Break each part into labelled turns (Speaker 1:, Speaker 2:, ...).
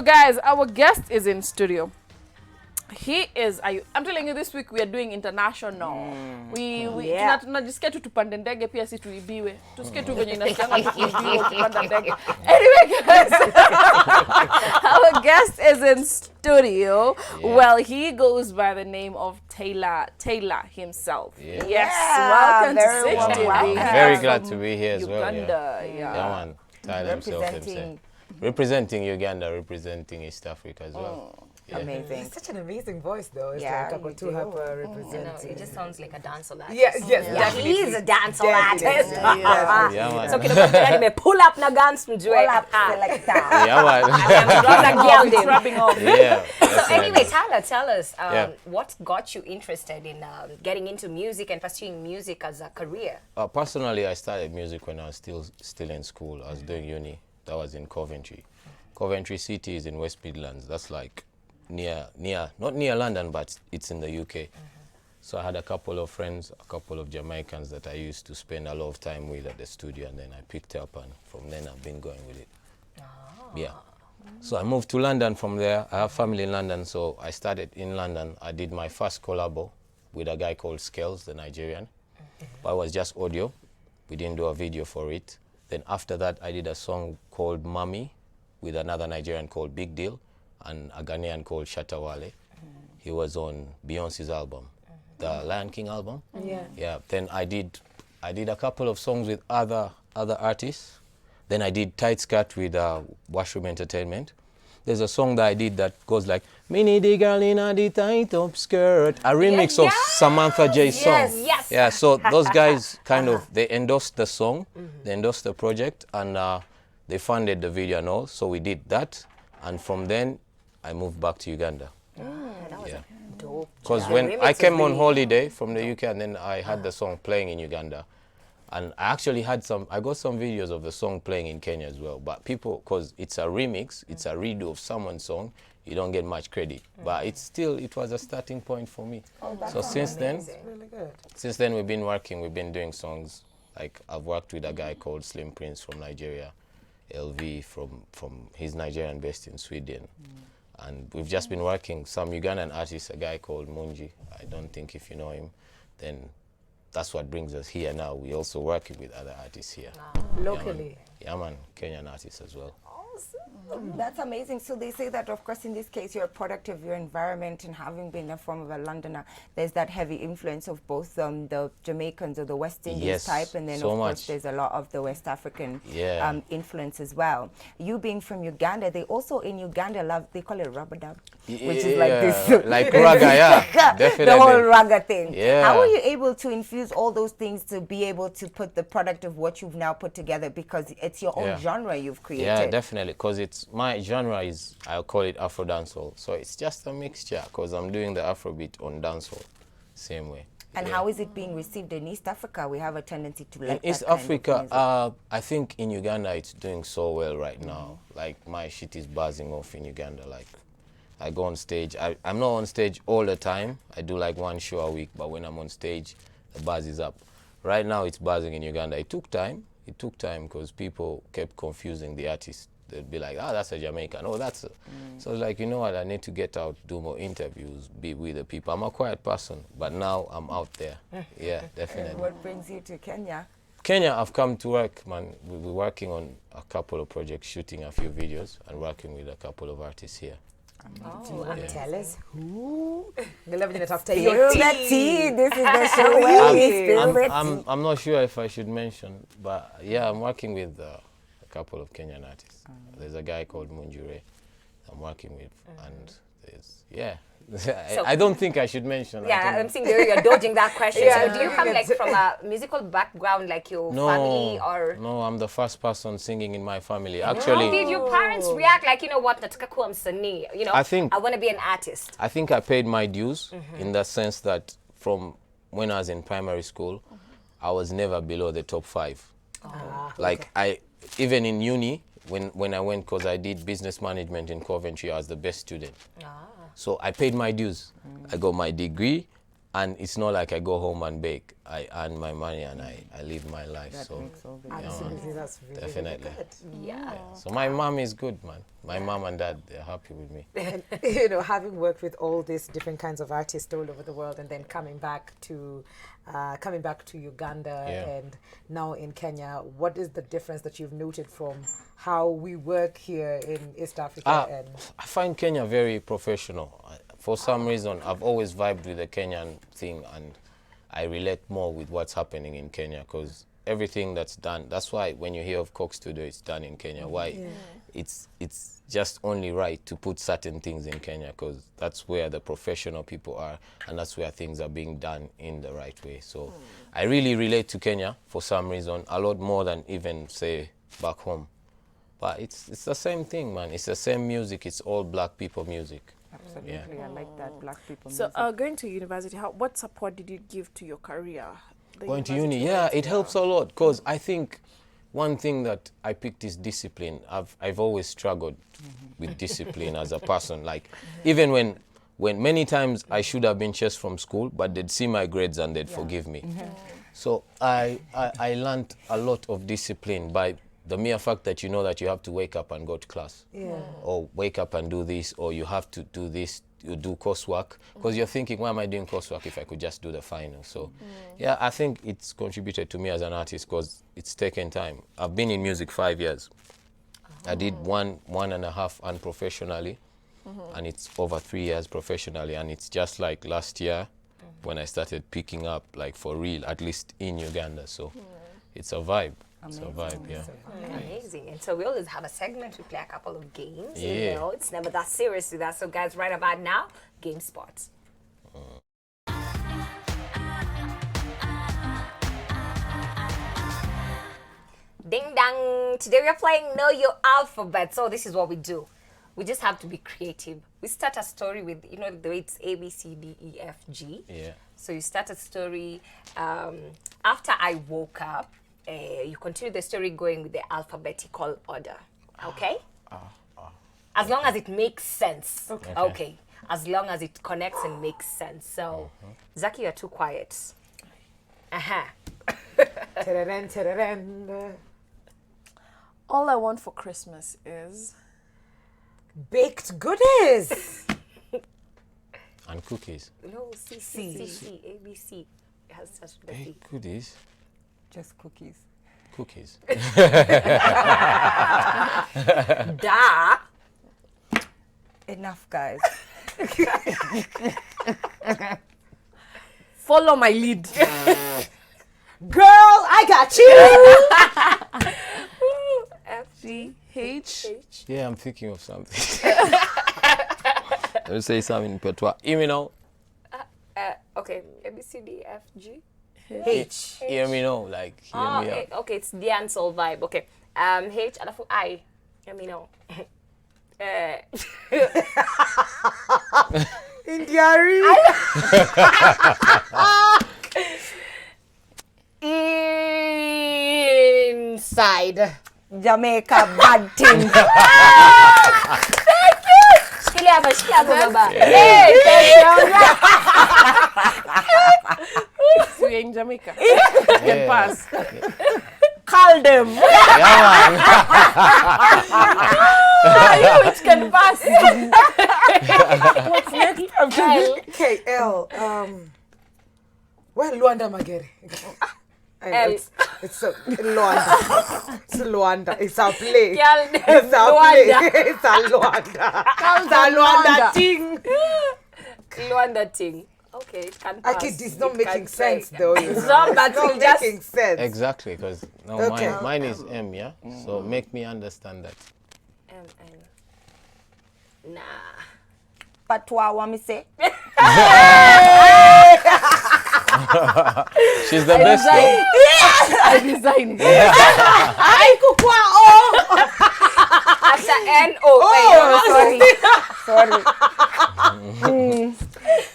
Speaker 1: So guys, our guest is in studio. He is, I'm telling you, this week we are doing international. Tunajisikia tu tupande ndege pia si tuibiwe. Tusikie tu venye inasikianga tuibiwe ukipanda ndege. Anyway guys, our guest is in studio. Yeah. Well, he goes by the name of Taylor himself. Yeah. Yes, welcome to Switch TV.
Speaker 2: Very glad to be here as
Speaker 1: Uganda,
Speaker 2: well. Yeah, man. Tyler himself. Representing Uganda, representing East Africa as well.
Speaker 3: Yeah. Amazing. It's such an amazing voice, though. It's
Speaker 4: yeah,
Speaker 3: like to have representing.
Speaker 4: It just sounds like a dancer artist.
Speaker 3: Yes,
Speaker 4: definitely. He's a dancer artist.
Speaker 2: Yeah,
Speaker 4: so kina pull up na guns mjue.
Speaker 3: Pull up like that.
Speaker 2: Yeah, man.
Speaker 1: Rubbing off.
Speaker 2: Yeah.
Speaker 4: So anyway, Tyler, tell us what got you interested in getting into music and pursuing music as a career?
Speaker 2: Personally, I started music when I was still in school. I was doing uni. That was in Coventry. Coventry City is in West Midlands. That's like not near London, but it's in the UK. So I had a couple of friends, a couple of Jamaicans that I used to spend a lot of time with at the studio, and then I picked up, and from then I've been going with it. Yeah. So I moved to London from there. I have family in London, so I started in London. I did my first collabo with a guy called Scales, the Nigerian. But it was just audio. We didn't do a video for it. Then after that, I did a song called Mami with another Nigerian called Big Deal and a Ghanaian called Shatawale. He was on Beyonce's album, the Lion King album. Yeah. Then I did a couple of songs with other artists. Then I did Tight Skirt with Washroom Entertainment. There's a song that I did that goes like, Mini the girl in a the tight up skirt. A remix of Samantha J's song.
Speaker 4: Yes.
Speaker 2: Yeah, so those guys kind of, they endorsed the song, they endorsed the project, and they funded the video and all. So we did that. And from then, I moved back to Uganda.
Speaker 4: That was dope.
Speaker 2: Because when I came on holiday from the UK, and then I had the song playing in Uganda. And I actually had I got some videos of the song playing in Kenya as well. But people, because it's a remix, it's a redo of someone's song, you don't get much credit. But it was a starting point for me. So since then, we've been working, we've been doing songs. Like I've worked with a guy called Slim Prince from Nigeria, LV from he's Nigerian based in Sweden. And we've just been working some Ugandan artists, a guy called Munji. I don't think if you know him, then that's what brings us here now. We also working with other artists here.
Speaker 3: Locally.
Speaker 2: Yeah, man. Kenyan artists as well.
Speaker 4: Awesome.
Speaker 5: That's amazing. So they say that, of course, in this case, you're a product of your environment, and having been a form of a Londoner, there's that heavy influence of both the Jamaicans or the West Indies type, and then,
Speaker 2: so
Speaker 5: of course,
Speaker 2: much.
Speaker 5: there's a lot of the West African influence as well. You being from Uganda, they also in Uganda they call it rubber dub, which is like this.
Speaker 2: Like raga, yeah. Definitely.
Speaker 5: The whole raga thing.
Speaker 2: Yeah.
Speaker 5: How are you able to infuse all those things to be able to put the product of what you've now put together, because it's your own genre you've created?
Speaker 2: Yeah, definitely, because my genre is, I'll call it Afro dancehall. So it's just a mixture, because I'm doing the Afrobeat on dancehall, same way.
Speaker 5: And how is it being received in East Africa? We have a tendency to like
Speaker 2: in East Africa, I think in Uganda it's doing so well right now. Like my shit is buzzing off in Uganda. Like I go on stage. I'm not on stage all the time. I do like one show a week, but when I'm on stage, the buzz is up. Right now it's buzzing in Uganda. It took time because people kept confusing the artists. They'd be like, that's a Jamaican. Oh, that's a... So I was like, you know what? I need to get out, do more interviews, be with the people. I'm a quiet person, but now I'm out there. Yeah, definitely.
Speaker 5: And what brings you to Kenya?
Speaker 2: Kenya, I've come to work, man. We're working on a couple of projects, shooting a few videos, and working with a couple of artists here.
Speaker 3: Tell us who. The love that after
Speaker 5: Spill the tea. This is the show where we spill the tea.
Speaker 2: I'm not sure if I should mention, but yeah, I'm working with a couple of Kenyan artists. There's a guy called Munjure I'm working with, and there's so I don't think I should mention.
Speaker 4: Yeah, I'm seeing you're dodging that question. So do you come like from a musical background, like your family, or?
Speaker 2: No, I'm the first person singing in my family. Actually,
Speaker 4: how did your parents react? Like, you know what, nataka kuwa msanii. You know, I want to be an artist.
Speaker 2: I think I paid my dues in the sense that from when I was in primary school, I was never below the top 5. Even in uni, when I went, because I did business management in Coventry, I was the best student. So I paid my dues. I got my degree, And it's not like I go home and bake. I earn my money and I live my life.
Speaker 5: That
Speaker 2: So
Speaker 5: makes all the
Speaker 3: Absolutely, that's really,
Speaker 2: definitely.
Speaker 3: really good.
Speaker 4: Yeah.
Speaker 2: So my mom is good, man. My mom and dad, they're happy with me.
Speaker 3: And, you know, having worked with all these different kinds of artists all over the world, and then coming back to Uganda
Speaker 2: Yeah.
Speaker 3: and now in Kenya, what is the difference that you've noted from how we work here in East Africa? And
Speaker 2: I find Kenya very professional. For some reason, I've always vibed with the Kenyan thing, and I relate more with what's happening in Kenya because everything that's done. That's why when you hear of Coke Studio, it's done in Kenya. Why? It's just only right to put certain things in Kenya because that's where the professional people are, and that's where things are being done in the right way. So I really relate to Kenya for some reason a lot more than even say back home. But it's the same thing, man. It's the same music. It's all black people music.
Speaker 5: Absolutely, I like that. Black people
Speaker 1: So,
Speaker 5: music.
Speaker 1: going to university, what support did it give to your career? The
Speaker 2: Going to
Speaker 1: university
Speaker 2: uni, yeah,
Speaker 1: life?
Speaker 2: it helps a lot because I think one thing that I picked is discipline. I've always struggled with discipline as a person. Like even when many times I should have been chased from school, but they'd see my grades and they'd forgive me. So I learned a lot of discipline by the mere fact that you know that you have to wake up and go to class, or wake up and do this, or you have to do this, you do coursework, because you're thinking, why am I doing coursework if I could just do the final? So yeah, I think it's contributed to me as an artist because it's taken time. I've been in music 5 years. I did one and a half unprofessionally, and it's over 3 years professionally, and it's just like last year when I started picking up like for real, at least in Uganda. So it's a vibe. It's a vibe, yeah.
Speaker 4: Amazing. And so we always have a segment, we play a couple of games. You
Speaker 2: Yeah.
Speaker 4: know, it's never that serious with us. So guys, right about now, game spots. Ding dang. Today we are playing Know Your Alphabet. So this is what we do. We just have to be creative. We start a story with, you know, the way it's A, B, C, D, E, F, G.
Speaker 2: Yeah.
Speaker 4: So you start a story. After I woke up, you continue the story going with the alphabetical order. Okay? As long as it makes sense. Okay. As long as it connects and makes sense. So, Zaki, you're too quiet.
Speaker 3: tereren, tereren,
Speaker 1: All I want for Christmas is
Speaker 3: baked goodies.
Speaker 2: And cookies.
Speaker 4: No, C, A, B, C. It has such the
Speaker 2: Hey,
Speaker 4: D.
Speaker 2: goodies.
Speaker 5: Just cookies.
Speaker 2: Cookies.
Speaker 4: Da.
Speaker 5: Enough, guys.
Speaker 1: follow my lead.
Speaker 3: Girl, I got you.
Speaker 4: F,
Speaker 1: G H.
Speaker 4: H.
Speaker 2: Yeah, I'm thinking of something. Let me say something in patois. Hear me now.
Speaker 4: Okay, A, B, C, D, F, G.
Speaker 3: H.
Speaker 2: Hear me now. Like, hear
Speaker 4: Oh,
Speaker 2: me out.
Speaker 4: okay, it's the answer vibe. Okay. H, alafu I. Let me know.
Speaker 3: Indiari. Inside.
Speaker 5: Jamaica bad thing.
Speaker 4: Shikilia hapa baba. Hey,
Speaker 1: So you're in Jamaica. You can
Speaker 2: Yeah.
Speaker 1: pass.
Speaker 5: Call them.
Speaker 2: Yeah, man.
Speaker 4: you which can pass.
Speaker 1: What's next?
Speaker 3: KL. Well, Luanda Magere.
Speaker 4: L.
Speaker 3: It's Luanda. It's Luanda. It's a place.
Speaker 4: Girl,
Speaker 3: It's a
Speaker 4: Luanda.
Speaker 3: place. It's a Luanda. It's a Luanda thing.
Speaker 4: Luanda thing. Okay, it can pass.
Speaker 3: Actually, it's not
Speaker 4: It
Speaker 3: making
Speaker 4: can
Speaker 3: sense
Speaker 4: try.
Speaker 3: though.
Speaker 4: It's not, but
Speaker 3: It's not
Speaker 4: we just
Speaker 3: making sense.
Speaker 2: Exactly, because no,
Speaker 3: Okay.
Speaker 2: mine is M, yeah? So make me understand that.
Speaker 4: Nah.
Speaker 5: Patois, what me say?
Speaker 2: She's the best, though.
Speaker 1: I designed.
Speaker 3: Ay, kukwa oh.
Speaker 4: After N O.
Speaker 5: Sorry.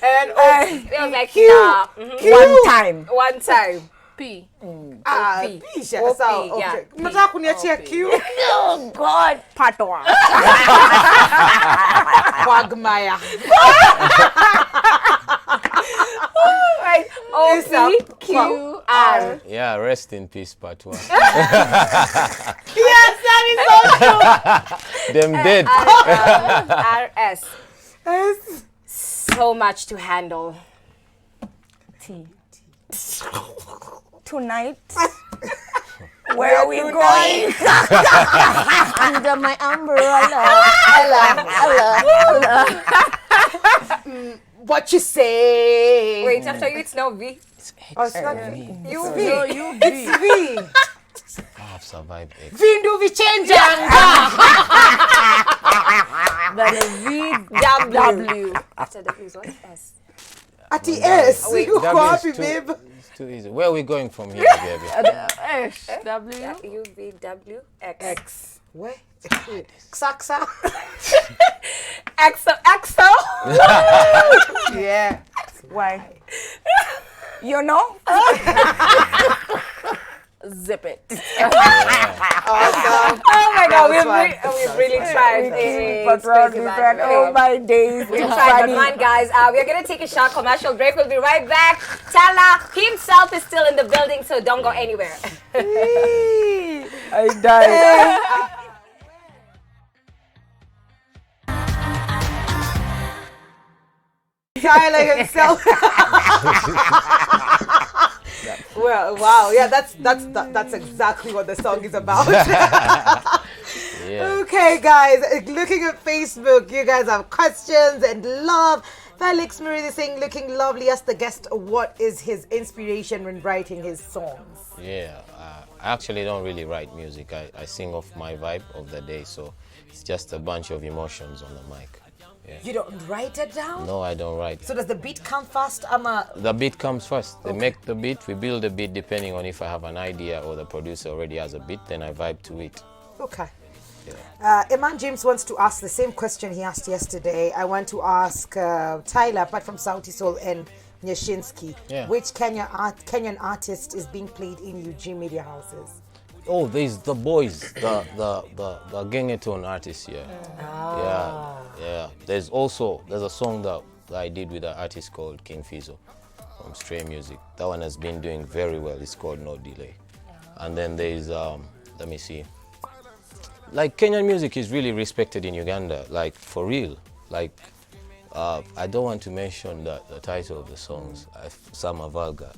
Speaker 3: And
Speaker 4: It was like nah.
Speaker 5: One time.
Speaker 4: One time.
Speaker 1: P.
Speaker 4: P.
Speaker 3: Pisha.
Speaker 4: OP,
Speaker 3: So,
Speaker 4: yeah,
Speaker 3: okay.
Speaker 4: P.
Speaker 3: Mnataka kuniachia Q?
Speaker 5: Oh God. Patois.
Speaker 3: Quagmire.
Speaker 4: OPQR.
Speaker 2: Yeah, rest in peace, part 1.
Speaker 3: Yes, that
Speaker 2: Them dead.
Speaker 4: RS.
Speaker 3: is
Speaker 4: So much to handle.
Speaker 5: T. Tonight. Where are we going?
Speaker 3: under my umbrella. What you say?
Speaker 4: Wait, after you, it's now V.
Speaker 3: Oh, it's not V.
Speaker 4: You V.
Speaker 1: No, you
Speaker 3: It's V.
Speaker 2: I've survived X.
Speaker 3: Vindu vichenja.
Speaker 1: That is VW.
Speaker 4: After W is what? S.
Speaker 3: Ati S.
Speaker 4: Wait,
Speaker 3: You
Speaker 2: W is
Speaker 3: copy,
Speaker 2: too-
Speaker 3: babe.
Speaker 2: It's too easy. Where are we going from here, baby?
Speaker 1: W.
Speaker 4: UVW X.
Speaker 3: X. What? Xaxa.
Speaker 4: XO.
Speaker 3: Yeah.
Speaker 5: Why? You know?
Speaker 1: Zip it.
Speaker 3: Awesome.
Speaker 4: Oh my God,
Speaker 3: was
Speaker 4: we've really tried.
Speaker 5: But round with that, oh my days.
Speaker 4: We tried, but man, guys, we're gonna take a short commercial break. We'll be right back. Tala himself is still in the building, so don't go anywhere.
Speaker 5: I died.
Speaker 3: Tyler himself. Well, wow, yeah, that's exactly what the song is about.
Speaker 2: Yeah.
Speaker 3: Okay, guys, looking at Facebook, you guys have questions and love. Felix Muridi saying, looking lovely. Ask the guest what is his inspiration when writing his songs.
Speaker 2: Yeah, I actually don't really write music. I sing off my vibe of the day, so it's just a bunch of emotions on the mic. Yeah.
Speaker 3: You don't write it down?
Speaker 2: No, I don't write.
Speaker 3: So does the beat come first?
Speaker 2: The beat comes first. They make the beat, we build the beat depending on if I have an idea or the producer already has a beat, then I vibe to it.
Speaker 3: Okay. Iman James wants to ask the same question he asked yesterday. I want to ask Tyler, apart from Sauti Sol and Nyashinsky,
Speaker 2: Yeah.
Speaker 3: which Kenyan artist is being played in UG media houses?
Speaker 2: Oh, there's the boys, the Gengeton artists here. Yeah. There's a song that I did with an artist called King Fizo from Stray Music. That one has been doing very well. It's called No Delay. And then there's let me see. Like Kenyan music is really respected in Uganda, like for real. Like I don't want to mention the title of the songs. Some are vulgar.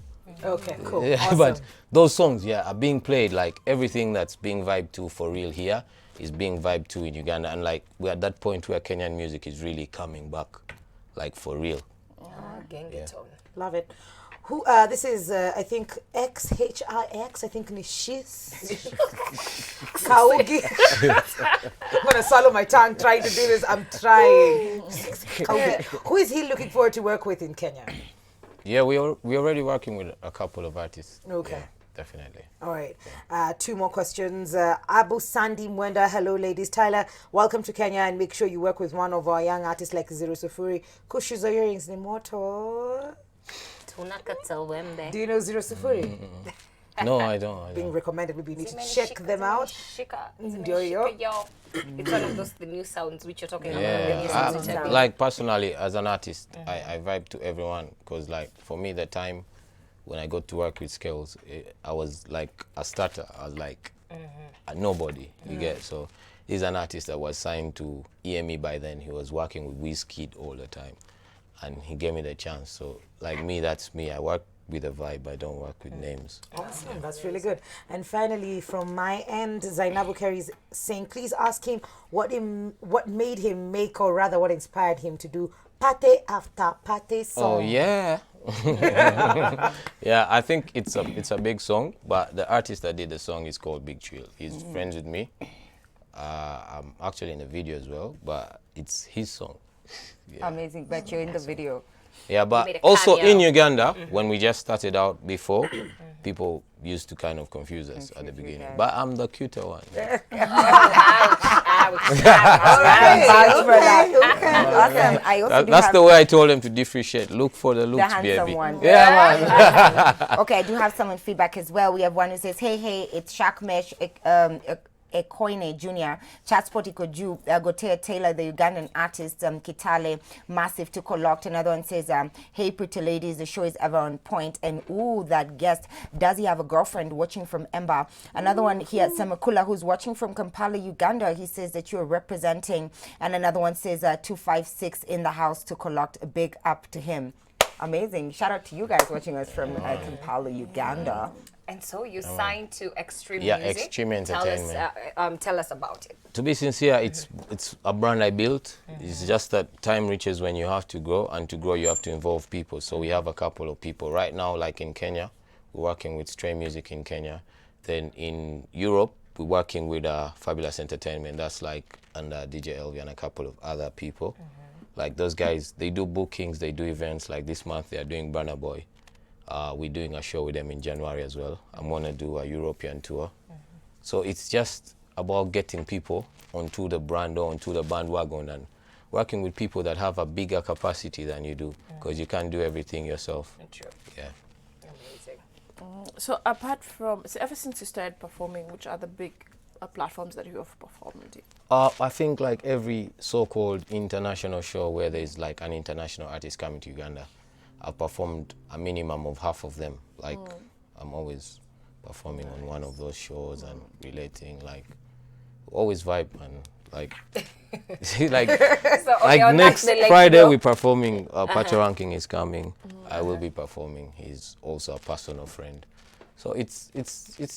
Speaker 3: Okay, cool.
Speaker 2: Yeah,
Speaker 3: Awesome.
Speaker 2: but those songs, are being played. Like everything that's being vibed to for real here is being vibed to in Uganda, and like we're at that point where Kenyan music is really coming back, like for real.
Speaker 4: Gengeton.
Speaker 3: Love it. Who? This is I think XHIX. I think Nishis Kaugi. I'm gonna swallow my tongue trying to do this. I'm trying. Kaugi. Who is he looking forward to work with in Kenya?
Speaker 2: Yeah, we're already working with a couple of artists.
Speaker 3: Okay.
Speaker 2: Yeah, definitely.
Speaker 3: All right. 2 more questions. Abu Sandi Mwenda. Hello, ladies. Tyler, welcome to Kenya, and make sure you work with one of our young artists like Zero Sufuri. Kushizo earrings ni moto. Do you know Zero Sufuri?
Speaker 2: No, I don't.
Speaker 3: Being recommended. Maybe you need to check them out. Ndio hiyo.
Speaker 4: It's one of those the new sounds which you're talking about.
Speaker 2: Yeah, like personally, as an artist, I vibe to everyone because, like, for me, the time when I got to work with Scales, I was like a starter. I was like a nobody. You get so. He's an artist that was signed to EME by then. He was working with Wizkid all the time, and he gave me the chance. So, like me, that's me. I work with a vibe. I don't work with names.
Speaker 3: Awesome, that's really good. And finally, from my end, Zainabu Kerry is saying, please ask him what made him make, or rather what inspired him to do Pate After Pate song.
Speaker 2: Oh yeah. Yeah, I think it's a big song, but the artist that did the song is called Big Chill. He's friends with me. I'm actually in the video as well, but it's his song. Yeah.
Speaker 5: Amazing, but you're in the video.
Speaker 2: Yeah,
Speaker 4: made
Speaker 2: but
Speaker 4: a
Speaker 2: also
Speaker 4: cameo.
Speaker 2: in Uganda, when we just started out before, people used to kind of confuse us at the beginning.
Speaker 5: guys.
Speaker 2: But I'm the cuter one.
Speaker 5: Vouch for that. Awesome. I also do
Speaker 2: That's
Speaker 5: have
Speaker 2: the way I told them to differentiate. Look for the looks,
Speaker 5: handsome
Speaker 2: baby.
Speaker 5: one.
Speaker 2: Yeah, man.
Speaker 5: Okay, I do have someone feedback as well. We have one who says, hey, it's Shakmesh Ekoine Jr., Chatspot Ikoju, Gotea Taylor, the Ugandan artist, Kitale, Massive, Tuko Locked. Another one says, hey, pretty ladies, the show is ever on point. And ooh, that guest, does he have a girlfriend watching from Emba? Another one here, Samakula, who's watching from Kampala, Uganda. He says that you're representing. And another one says, 256 in the house, Tuko Locked. A big up to him. Amazing. Shout out to you guys watching us from Kampala, Uganda.
Speaker 4: And so you signed to Extreme
Speaker 2: Yeah,
Speaker 4: Music.
Speaker 2: Extreme Entertainment.
Speaker 4: Tell us about it.
Speaker 2: To be sincere, it's a brand I built. It's just that time reaches when you have to grow, and to grow you have to involve people. So we have a couple of people right now, like in Kenya, we're working with Stray Music in Kenya. Then in Europe, we're working with Fabulous Entertainment. That's like under DJ LV and a couple of other people. Like those guys, they do bookings, they do events. Like this month, they are doing Burna Boy. We're doing a show with them in January as well. I'm gonna do a European tour. So it's just about getting people onto the brand or onto the bandwagon and working with people that have a bigger capacity than you do, because you can't do everything yourself.
Speaker 4: True.
Speaker 2: Yeah.
Speaker 4: Amazing.
Speaker 1: So apart from, so ever since you started performing, which are the big platforms that you have performed in?
Speaker 2: I think like every so-called international show where there's like an international artist coming to Uganda, I've performed a minimum of half of them. Like I'm always performing on one of those shows and relating, like always vibe and like like
Speaker 4: So, okay,
Speaker 2: like
Speaker 4: on
Speaker 2: next
Speaker 4: that, they let
Speaker 2: Friday
Speaker 4: you know.
Speaker 2: we're performing. Pacho Ranking is coming. I will be performing. He's also a personal friend. So it's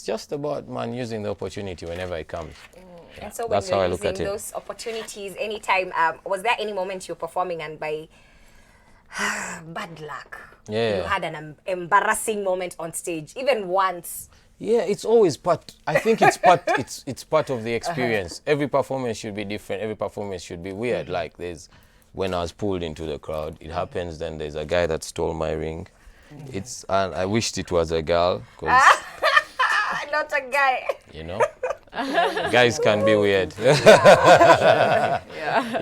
Speaker 2: just about man using the opportunity whenever it comes.
Speaker 4: And so when
Speaker 2: That's how I
Speaker 4: you're
Speaker 2: look
Speaker 4: using
Speaker 2: at it.
Speaker 4: those opportunities, anytime, was there any moment you're performing and by bad luck,
Speaker 2: Yeah.
Speaker 4: you had an embarrassing moment on stage, even once?
Speaker 2: Yeah, it's always part. I think it's part. It's part of the experience. Every performance should be different. Every performance should be weird. Like when I was pulled into the crowd, it happens. Then there's a guy that stole my ring. And I wished it was a girl, because
Speaker 4: Not a guy.
Speaker 2: you know, guys can be weird. You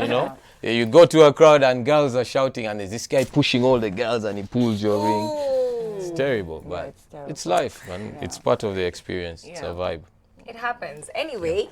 Speaker 2: know, you go to a crowd and girls are shouting, and there's this guy pushing all the girls, and he pulls your ring. It's terrible, but it's life, man. It's part of the experience. It's a vibe.
Speaker 4: It happens. Anyway,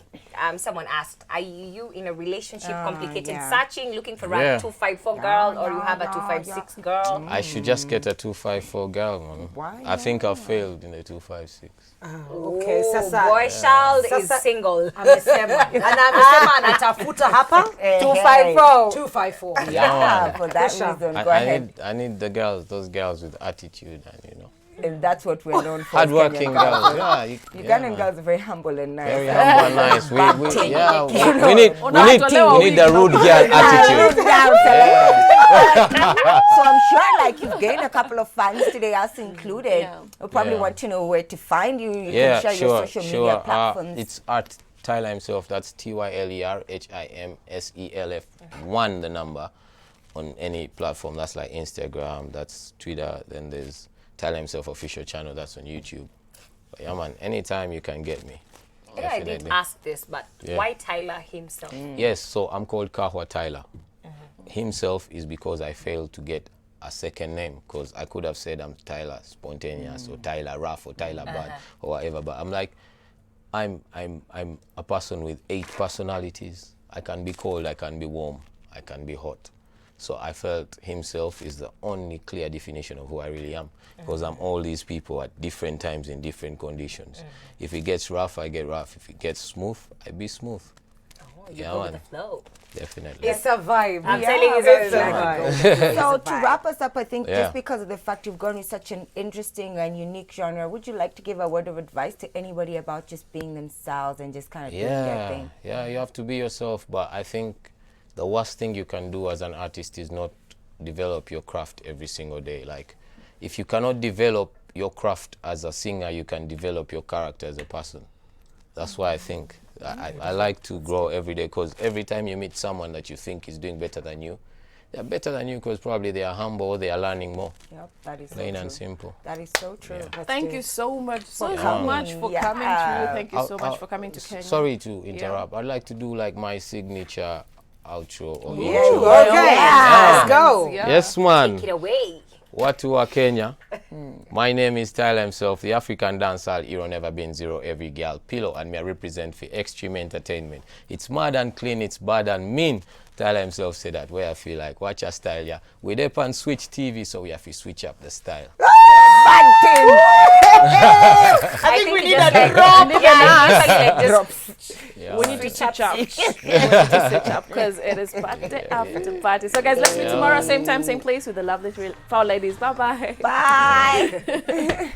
Speaker 4: someone asked, are you in a relationship, complicated,
Speaker 5: yeah.
Speaker 4: searching, looking for
Speaker 2: Yeah.
Speaker 4: a 254 girl, or you have a 256 girl?
Speaker 2: I should just get a 254 girl, man.
Speaker 5: Why
Speaker 2: I think I failed in the 256.
Speaker 3: Okay,
Speaker 4: Oh,
Speaker 3: sasa
Speaker 4: boy child is
Speaker 3: Sasa-
Speaker 4: single.
Speaker 3: amesema na amesema anatafuta hapa
Speaker 4: 254.
Speaker 3: 254.
Speaker 5: Yeah, for that
Speaker 3: Kusha.
Speaker 5: reason, go ahead.
Speaker 2: I need the girls, those girls with attitude, and
Speaker 5: And that's what we're known for.
Speaker 2: hardworking
Speaker 5: Kenyan
Speaker 2: girls. Yeah,
Speaker 5: Ugandan
Speaker 2: man.
Speaker 5: girls are very humble and nice.
Speaker 2: Very humble and nice. We need
Speaker 1: Unatolewa
Speaker 2: we need the rude girl attitude.
Speaker 5: So I'm sure like you've gained a couple of fans today, us included.
Speaker 1: Yeah.
Speaker 5: We'll probably
Speaker 2: Yeah.
Speaker 5: want to know where to find you. You
Speaker 2: Yeah,
Speaker 5: can share your social media platforms.
Speaker 2: It's Art Tyler himself. That's TYLERHIMSELF1, the number, on any platform. That's like Instagram, that's Twitter. Then there's Tyler himself official channel. That's on YouTube. But yeah, man. Anytime you can get me.
Speaker 4: Yeah, I did ask this, but
Speaker 2: Yeah.
Speaker 4: why Tyler himself?
Speaker 2: Yes, so I'm called Kahwa Tyler. Himself is because I failed to get a second name, because I could have said I'm Tyler Spontaneous or Tyler Rough or Tyler Bad or whatever, but I'm like, I'm a person with 8 personalities. I can be cold, I can be warm, I can be hot. So I felt himself is the only clear definition of who I really am, because I'm all these people at different times in different conditions. If it gets rough, I get rough. If it gets smooth, I be smooth.
Speaker 4: Oh, you
Speaker 2: Yeah,
Speaker 4: go
Speaker 2: man.
Speaker 4: with the flow.
Speaker 2: Definitely.
Speaker 3: It's a vibe.
Speaker 4: I'm telling you,
Speaker 3: it's a
Speaker 4: it's
Speaker 3: vibe.
Speaker 5: So to wrap us up, I think
Speaker 2: Yeah.
Speaker 5: just because of the fact you've gone with such an interesting and unique genre, would you like to give a word of advice to anybody about just being themselves and just kind of doing their thing?
Speaker 2: Yeah, you have to be yourself, but I think the worst thing you can do as an artist is not develop your craft every single day. Like, if you cannot develop your craft as a singer, you can develop your character as a person. That's why I think I like to grow every day, because every time you meet someone that you think is doing better than you, they're better than you because probably they are humble or they are learning more.
Speaker 5: Yep, that is so
Speaker 2: Plain
Speaker 5: true.
Speaker 2: and simple.
Speaker 5: That is so true.
Speaker 1: Thank you so much, so
Speaker 5: coming.
Speaker 1: much for
Speaker 5: Yeah.
Speaker 1: coming through. Thank you so
Speaker 2: I'll-
Speaker 1: much for coming to Kenya.
Speaker 2: Sorry to interrupt. I'd like to do like my signature outro or intro.
Speaker 3: Okay, let's go.
Speaker 1: Yeah.
Speaker 2: Yes, man.
Speaker 4: Take it away.
Speaker 2: Watu wa Kenya. My name is Tyler himself, the African dancehall hero, never been zero, every girl pillow, and me I represent for Extreme Entertainment. It's mad and clean, it's bad and mean. Tyler himself said that, where I feel like, watch your style, yeah. We dip on Switch TV, so we have to switch up the style.
Speaker 5: I think we need a drop.
Speaker 2: Yeah.
Speaker 1: We need to switch up. We need to switch up because it is party after party. So guys, let's meet tomorrow, same time, same place with the lovely foul ladies. Bye-bye.
Speaker 5: Bye.